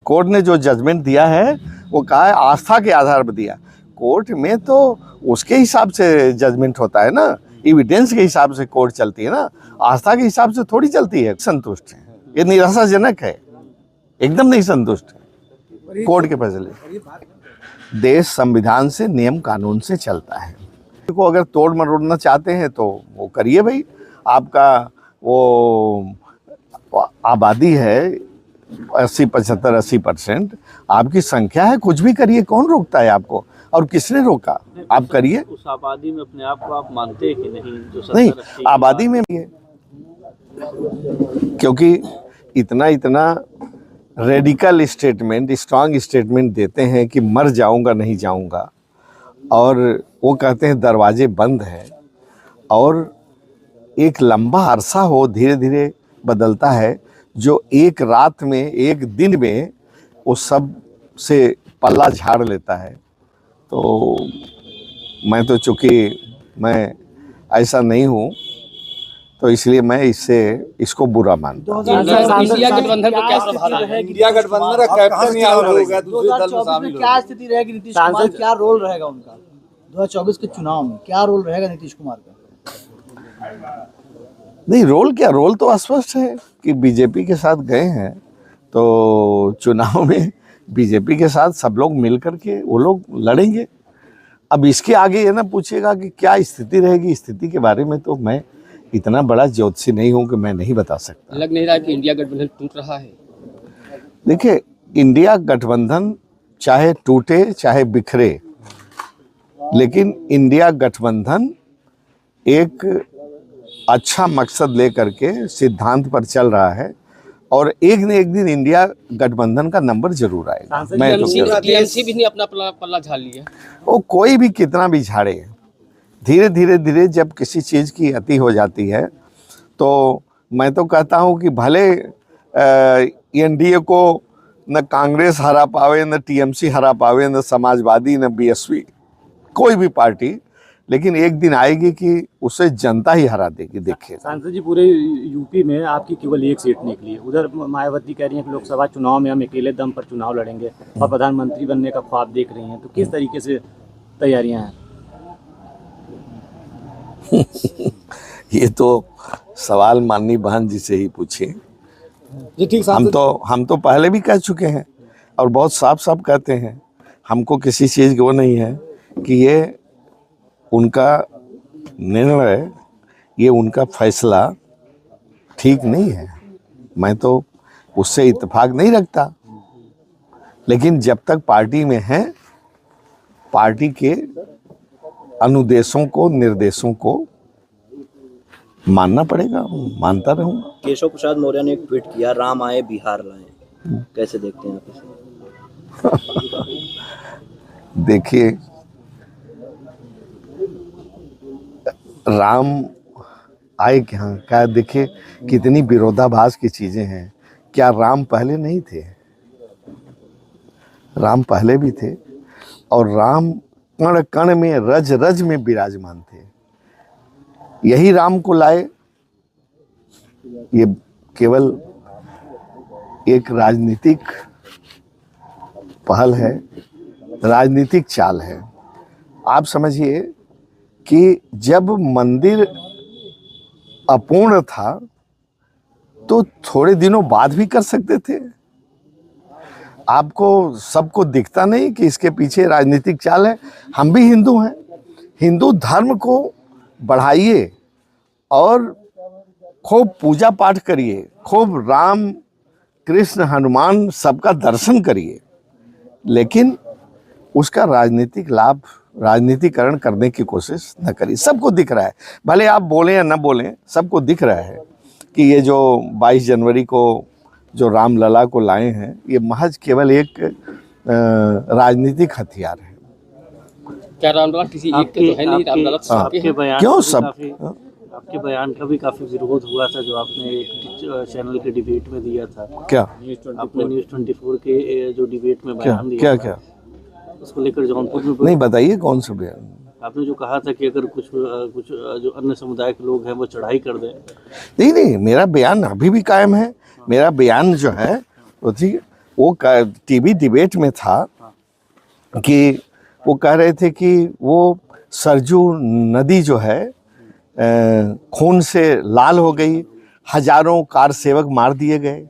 Court ने जो judgement दिया है वो कहा है आस्था के आधार पर दिया। कोर्ट में तो उसके हिसाब से जजमेंट होता है ना, एविडेंस के हिसाब से कोर्ट चलती है ना, आस्था के हिसाब से थोड़ी चलती है। संतुष्ट है, ये निराशाजनक है, एकदम नहीं संतुष्ट है कोर्ट के फैसले। देश संविधान से, नियम कानून से चलता है। को अगर तोड़ मरोड़ना चाहते हैं तो वो करिए भाई। आपका वो आबादी है 80-85-80%, आपकी संख्या है, कुछ भी करिए, कौन रोकता है आपको? और किसने रोका? आप करिए। उस आबादी में अपने आप को आप मानते हैं कि नहीं? जो नहीं, आबादी में भी है, क्योंकि इतना रेडिकल स्टेटमेंट, स्ट्रांग स्टेटमेंट देते हैं कि मर जाऊंगा नहीं जाऊंगा, और वो कहते हैं दरवाजे बंद है, और एक लंबा अरसा हो धीरे धीरे बदलता है, जो एक रात में, एक दिन में उस सब से पल्ला झाड़ लेता है। तो मैं तो चूँकि मैं ऐसा नहीं हूँ, तो इसलिए मैं इसको बुरा मानता हूँ। इंडिया गठबंधन को क्या प्रभाव है? इंडिया गठबंधन का कैप्टन ही हो गया, दूसरे दल में शामिल हो। क्या स्थिति रहेगी? नीतीश कुमार क्या रोल रहेगा उनका 2024 के चुनाव में? क्या रोल रहेगा नीतीश कुमार का? नहीं, रोल क्या, रोल तो अस्पष्ट है कि बीजेपी के साथ गए हैं, तो चुनाव में बीजेपी के साथ सब लोग मिल करके वो लोग लड़ेंगे। अब इसके आगे ये ना पूछिएगा कि क्या स्थिति रहेगी, स्थिति के बारे में तो मैं इतना बड़ा ज्योतिषी नहीं हूं कि मैं नहीं बता सकता। लग नहीं रहा कि इंडिया गठबंधन टूट रहा है? देखिए, इंडिया गठबंधन चाहे टूटे चाहे बिखरे, लेकिन इंडिया गठबंधन एक अच्छा मकसद लेकर के सिद्धांत पर चल रहा है, और एक न एक दिन इंडिया गठबंधन का नंबर जरूर आएगा। मैं तो टीएमसी भी नहीं अपना पल्ला झाड़ लिया। वो कोई भी कितना भी झाड़े, धीरे धीरे जब किसी चीज़ की अति हो जाती है, तो मैं तो कहता हूँ कि भले एनडीए को न कांग्रेस हरा पावे, न टीएमसी हरा पावे, न समाजवादी, न बीएसपी, कोई भी पार्टी, लेकिन एक दिन आएगी कि उसे जनता ही हरा देगी। देखिए सांसद जी, पूरे यूपी में आपकी केवल एक सीट निकली है। उधर मायावती कह रही हैं कि लोकसभा चुनाव में हम अकेले दम पर चुनाव लड़ेंगे और प्रधानमंत्री बनने का ख्वाब देख रही हैं, तो किस तरीके से तैयारियां हैं? ये तो सवाल माननीय बहन जी से ही पूछिए। जी ठीक। हम तो पहले भी कह चुके हैं और बहुत साफ कहते हैं, हमको किसी चीज़ की वो नहीं है कि ये उनका निर्णय, ये उनका फैसला ठीक नहीं है, मैं तो उससे इत्तेफाक नहीं रखता। लेकिन जब तक पार्टी में है, पार्टी के अनुदेशों को, निर्देशों को मानना पड़ेगा, मानता रहूंगा। केशव प्रसाद मौर्य ने एक ट्वीट किया, राम आए बिहार लाए, कैसे देखते हैं आप इसे? देखिए, राम आए क्या देखिए कितनी विरोधाभास की चीजें हैं। क्या राम पहले नहीं थे? राम पहले भी थे, और राम कण कण में, रज रज में विराजमान थे। यही राम को लाए। ये केवल एक राजनीतिक पहल है, राजनीतिक चाल है। आप समझिए कि जब मंदिर अपूर्ण था तो थोड़े दिनों बाद भी कर सकते थे। आपको सबको दिखता नहीं कि इसके पीछे राजनीतिक चाल है? हम भी हिंदू हैं, हिंदू धर्म को बढ़ाइए और खूब पूजा पाठ करिए, खूब राम कृष्ण हनुमान सबका दर्शन करिए, लेकिन उसका राजनीतिक लाभ, राजनीतिकरण करने की कोशिश न करिए। सबको दिख रहा है, भले आप बोलें या न बोलें, सबको दिख रहा है कि ये जो 22 जनवरी को जो रामलला को लाए हैं, ये महज केवल एक राजनीतिक हथियार है। क्या रामलला किसी एक के तो है नहीं? रामलला आपके बयान क्यों सब आपके बयान का भी काफी विरोध हुआ था, जो आपने एक चैनल के डिबेट में दिया था। क्या आपने न्यूज़ 24 के जो डिबेट में बयान दिया क्या उसको लेकर जौनपुर में नहीं, बताइए कौन सा बयान? आपने जो कहा था कि अगर कुछ जो अन्य समुदाय के लोग हैं वो चढ़ाई कर दें। नहीं, मेरा बयान अभी भी कायम है। मेरा बयान जो है वो ठीक, वो टीवी डिबेट में था कि वो कह रहे थे कि वो सरजू नदी जो है खून से लाल हो गई, हजारों कार सेवक मार दिए गए।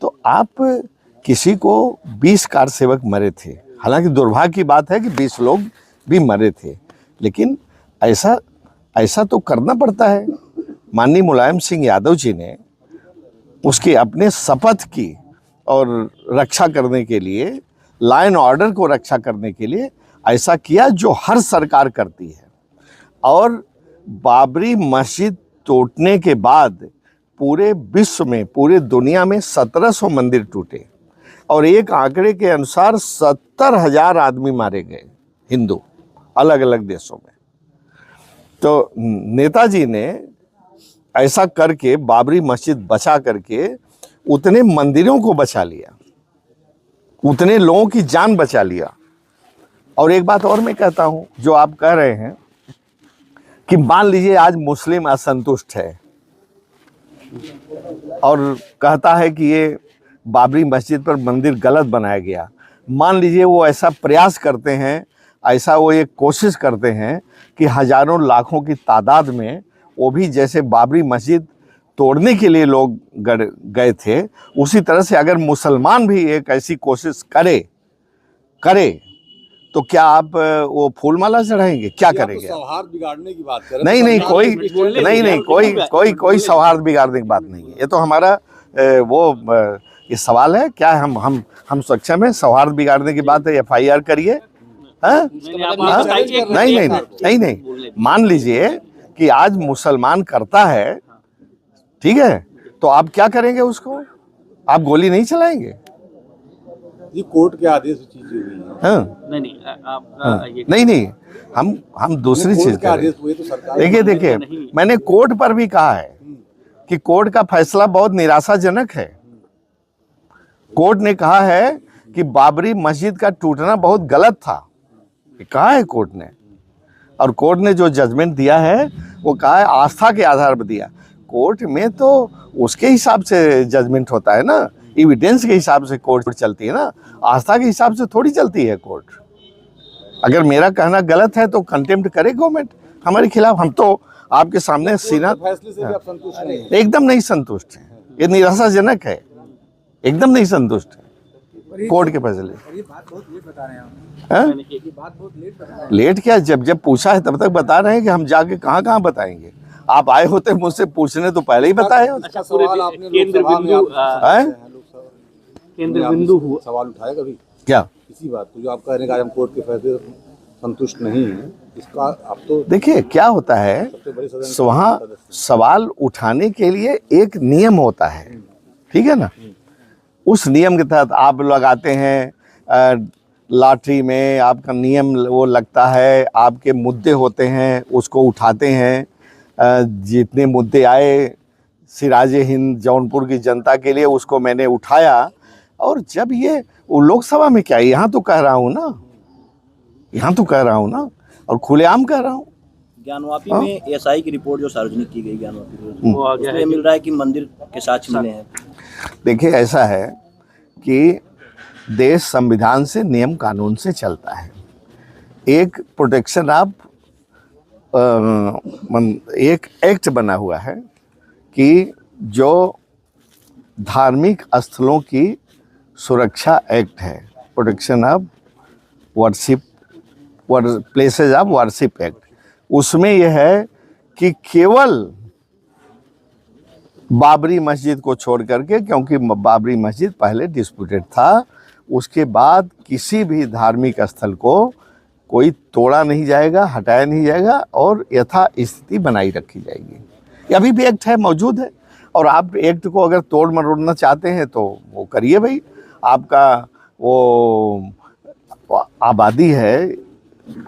तो आप किसी को 20 कार सेवक मरे थे, हालांकि दुर्भाग्य की बात है कि 20 लोग भी मरे थे, लेकिन ऐसा तो करना पड़ता है। माननीय मुलायम सिंह यादव जी ने उसके अपने शपथ की और रक्षा करने के लिए, लॉ एंड ऑर्डर को रक्षा करने के लिए ऐसा किया जो हर सरकार करती है। और बाबरी मस्जिद टूटने के बाद पूरे विश्व में, पूरे दुनिया में 1700 मंदिर टूटे और एक आंकड़े के अनुसार 70,000 आदमी मारे गए हिंदू अलग अलग देशों में। तो नेताजी ने ऐसा करके बाबरी मस्जिद बचा करके उतने मंदिरों को बचा लिया, उतने लोगों की जान बचा लिया। और एक बात और मैं कहता हूं, जो आप कह रहे हैं कि मान लीजिए आज मुस्लिम असंतुष्ट है और कहता है कि ये बाबरी मस्जिद पर मंदिर गलत बनाया गया, मान लीजिए वो ऐसा प्रयास करते हैं, ऐसा वो एक कोशिश करते हैं कि हजारों लाखों की तादाद में वो भी जैसे बाबरी मस्जिद तोड़ने के लिए लोग गए थे, उसी तरह से अगर मुसलमान भी एक ऐसी कोशिश करे तो क्या आप वो फूलमाला चढ़ाएंगे? क्या करेंगे? सौहार्द बिगाड़ने की बात कर नहीं नहीं, कोई सौहार्द बिगाड़ने की बात नहीं है। ये तो हमारा ये सवाल है, क्या हम सक्षम है? सौहार्द बिगाड़ने की बात है, FIR करिए। नहीं, मान लीजिए कि आज मुसलमान करता है, ठीक है, तो आप क्या करेंगे उसको? आप गोली नहीं चलाएंगे? ये कोर्ट के आदेश से चीजें हुई हैं। हाँ, नहीं, हम दूसरी चीज करें। तो देखिए, मैंने कोर्ट पर भी कहा है कि कोर्ट का फैसला बहुत निराशाजनक है। कोर्ट ने कहा है कि बाबरी मस्जिद का टूटना बहुत गलत था, कहा है कोर्ट ने। और कोर्ट ने जो जजमेंट दिया है वो कहा है आस्था के आधार पर दिया। कोर्ट में तो उसके हिसाब से जजमेंट होता है ना, एविडेंस के हिसाब से कोर्ट चलती है ना, आस्था के हिसाब से थोड़ी चलती है कोर्ट। अगर मेरा कहना गलत है तो कंटेम्प्ट करे गवर्नमेंट हमारे खिलाफ। हम तो आपके सामने सीना फैसले से भी आप संतुष्ट नहीं हैं? एकदम नहीं संतुष्ट है, ये निराशाजनक है, एकदम नहीं संतुष्ट है कोर्ट के फैसले। ये बात बहुत लेट बता रहे हैं हाँ? ये बात बहुत लेट बता रहे हैं। लेट क्या, जब पूछा है तब तक बता रहे हैं कि हम जाके कहाँ बताएंगे। आप आए होते मुझसे पूछने तो पहले ही बताए होते। अच्छा, सवाल आपने केंद्र बिंदु हुआ सवाल उठाया कभी क्या इसी बात को, जो आप कह रहे हैं कि हम कोर्ट के फैसले से संतुष्ट नहीं हैं, इसका आप तो देखिए क्या होता है, सबसे बड़ी सदन वहाँ सवाल उठाने के लिए एक नियम होता है, ठीक है ना। उस नियम के तहत आप लगाते हैं, लॉटरी में आपका नियम वो लगता है, आपके मुद्दे होते हैं उसको उठाते हैं। जितने मुद्दे आए सिराजे हिंद जौनपुर की जनता के लिए उसको मैंने उठाया। और जब ये वो लोकसभा में क्या, यहाँ तो कह रहा हूँ ना, और खुलेआम कह रहा हूँ। ज्ञानवापी में SI की रिपोर्ट जो सार्वजनिक की गई ज्ञानवापी उसमें मिल रहा है कि मंदिर के साक्ष्य मिले हैं। देखिए ऐसा है कि देश संविधान से, नियम कानून से चलता है। एक प्रोटेक्शन ऑफ एक एक्ट बना हुआ है कि जो धार्मिक स्थलों की सुरक्षा एक्ट है, protection of worship places of worship act. उसमें यह है कि केवल बाबरी मस्जिद को छोड़ करके, क्योंकि बाबरी मस्जिद पहले डिस्प्यूटेड था, उसके बाद किसी भी धार्मिक स्थल को कोई तोड़ा नहीं जाएगा, हटाया नहीं जाएगा और यथा स्थिति बनाई रखी जाएगी। अभी भी एक्ट है, मौजूद है। और आप एक्ट को अगर तोड़ मरोड़ना चाहते हैं तो वो करिए भाई। आपका वो आबादी है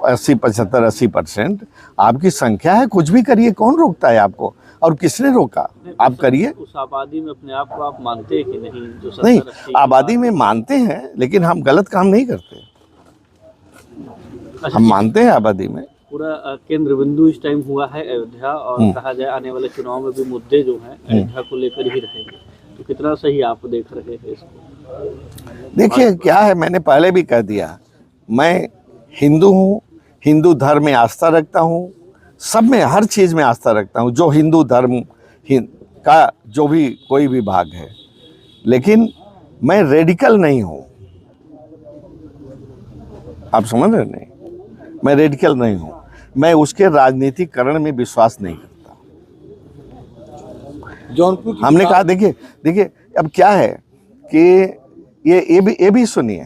80-85-80%, आपकी संख्या है, कुछ भी करिए, कौन रोकता है आपको? और किसने रोका? आप करिए। उस आबादी में अपने आप को आप मानते हैं कि नहीं? जो नहीं, आबादी में मानते हैं, लेकिन हम गलत काम नहीं करते। हम मानते हैं आबादी में। पूरा केंद्र बिंदु इस टाइम हुआ है अयोध्या, और कहा जाए आने वाले चुनाव में भी मुद्दे जो हैं अयोध्या को लेकर ही रहेंगे, तो कितना सही आप देख रहे हैं इसको? देखिए क्या है, मैंने पहले भी कह दिया, मैं हिंदू हूँ, हिंदू धर्म में आस्था रखता हूँ, सब में हर चीज़ में आस्था रखता हूँ, जो हिंदू धर्म का जो भी कोई भी भाग है, लेकिन मैं रेडिकल नहीं हूँ। आप समझ रहे नहीं, मैं रेडिकल नहीं हूँ, मैं उसके राजनीतिकरण में विश्वास नहीं करता। जौनपुर की हमने कहा देखिए अब क्या है कि ये भी सुनिए,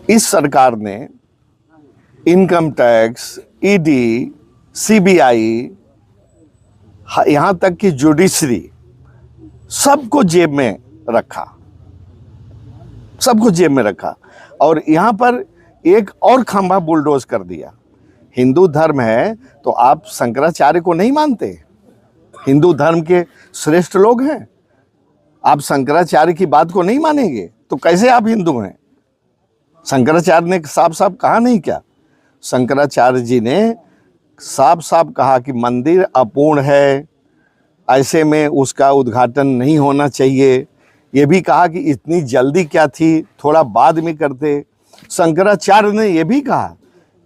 इस सरकार ने इनकम टैक्स, ईडी, सीबीआई, यहाँ तक कि जुडिशरी, सबको जेब में रखा, सबको जेब में रखा, और यहाँ पर एक और खंभा बुलडोज कर दिया। हिंदू धर्म है तो आप शंकराचार्य को नहीं मानते? हिंदू धर्म के श्रेष्ठ लोग हैं, आप शंकराचार्य की बात को नहीं मानेंगे तो कैसे आप हिंदू हैं? शंकराचार्य ने साफ साफ कहा नहीं क्या? शंकराचार्य जी ने साफ साफ कहा कि मंदिर अपूर्ण है, ऐसे में उसका उद्घाटन नहीं होना चाहिए। ये भी कहा कि इतनी जल्दी क्या थी, थोड़ा बाद में करते। शंकराचार्य ने यह भी कहा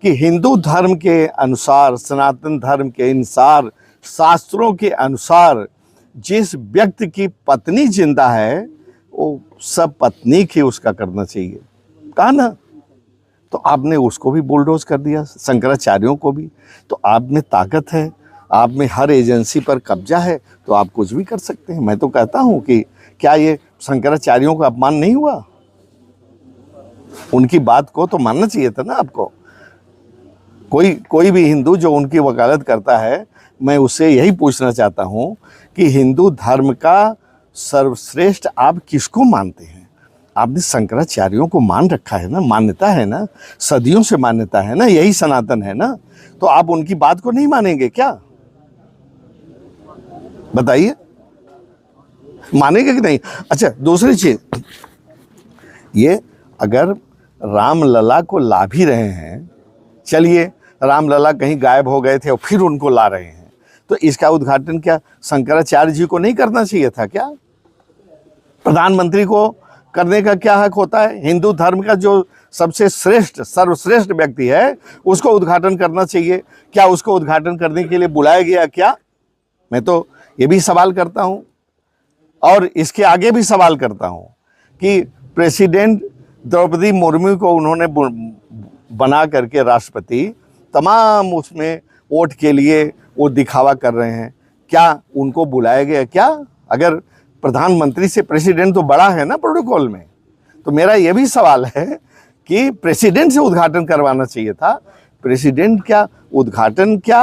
कि हिंदू धर्म के अनुसार, सनातन धर्म के अनुसार, शास्त्रों के अनुसार जिस व्यक्ति की पत्नी जिंदा है वो सब पत्नी की उसका करना चाहिए, कहा ना। तो आपने उसको भी बुलडोज कर दिया, शंकराचार्यों को भी। तो आप में ताकत है, आप में हर एजेंसी पर कब्जा है, तो आप कुछ भी कर सकते हैं। मैं तो कहता हूं कि क्या ये शंकराचार्यों का अपमान नहीं हुआ? उनकी बात को तो मानना चाहिए था ना आपको। कोई भी हिंदू जो उनकी वकालत करता है, मैं उससे यही पूछना चाहता हूं कि हिंदू धर्म का सर्वश्रेष्ठ आप किसको मानते हैं? आपने शंकराचार्यों को मान रखा है ना, मान्यता है ना, सदियों से मान्यता है ना, यही सनातन है ना, तो आप उनकी बात को नहीं मानेंगे क्या? बताइए, मानेंगे कि नहीं? अच्छा, दूसरी चीज, ये अगर रामलला को ला भी रहे हैं, चलिए रामलला कहीं गायब हो गए थे और फिर उनको ला रहे हैं, तो इसका उद्घाटन क्या शंकराचार्य जी को नहीं करना चाहिए था क्या? प्रधानमंत्री को करने का क्या हक होता है? हिंदू धर्म का जो सबसे श्रेष्ठ, सर्वश्रेष्ठ व्यक्ति है, उसको उद्घाटन करना चाहिए। क्या उसको उद्घाटन करने के लिए बुलाया गया क्या? मैं तो ये भी सवाल करता हूं, और इसके आगे भी सवाल करता हूं कि प्रेसिडेंट द्रौपदी मुर्मू को उन्होंने बना करके राष्ट्रपति, तमाम उसमें वोट के लिए वो दिखावा कर रहे हैं, क्या उनको बुलाया गया क्या? अगर प्रधानमंत्री से प्रेसिडेंट तो बड़ा है ना प्रोटोकॉल में, तो मेरा ये भी सवाल है कि प्रेसिडेंट से उद्घाटन करवाना चाहिए था। प्रेसिडेंट क्या उद्घाटन, क्या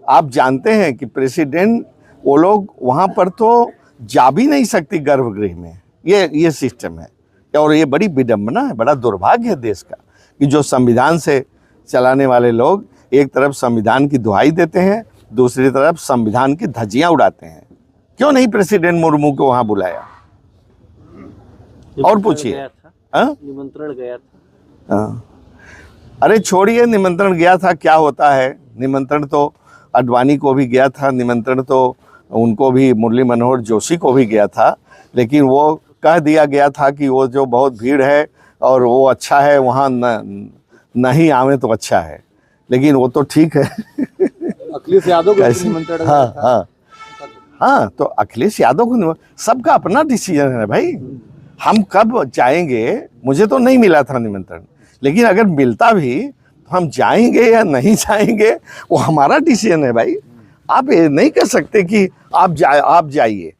आप जानते हैं कि प्रेसिडेंट, वो लोग वहाँ पर तो जा भी नहीं सकती गर्भगृह में, ये सिस्टम है। और ये बड़ी विडंबना है, बड़ा दुर्भाग्य है देश का कि जो संविधान से चलाने वाले लोग एक तरफ संविधान की दुहाई देते हैं, दूसरी तरफ संविधान की धज्जियां उड़ाते हैं। क्यों नहीं प्रेसिडेंट मुर्मू को वहां बुलाया? और पूछिए, निमंत्रण गया था। हाँ, अरे छोड़िए, निमंत्रण गया था, क्या होता है? निमंत्रण तो अडवाणी को भी गया था, निमंत्रण तो उनको भी, मुरली मनोहर जोशी को भी गया था, लेकिन वो कह दिया गया था कि वो जो बहुत भीड़ है और वो अच्छा है, वहाँ नहीं आवे तो अच्छा है। लेकिन वो तो ठीक है। अखिलेश यादव को निमंत्रण, हाँ, तो अखिलेश यादव को, सबका अपना डिसीजन है भाई। हम कब जाएंगे, मुझे तो नहीं मिला था निमंत्रण, लेकिन अगर मिलता भी तो हम जाएंगे या नहीं जाएंगे वो हमारा डिसीजन है भाई। आप ये नहीं कह सकते कि आप जाइए।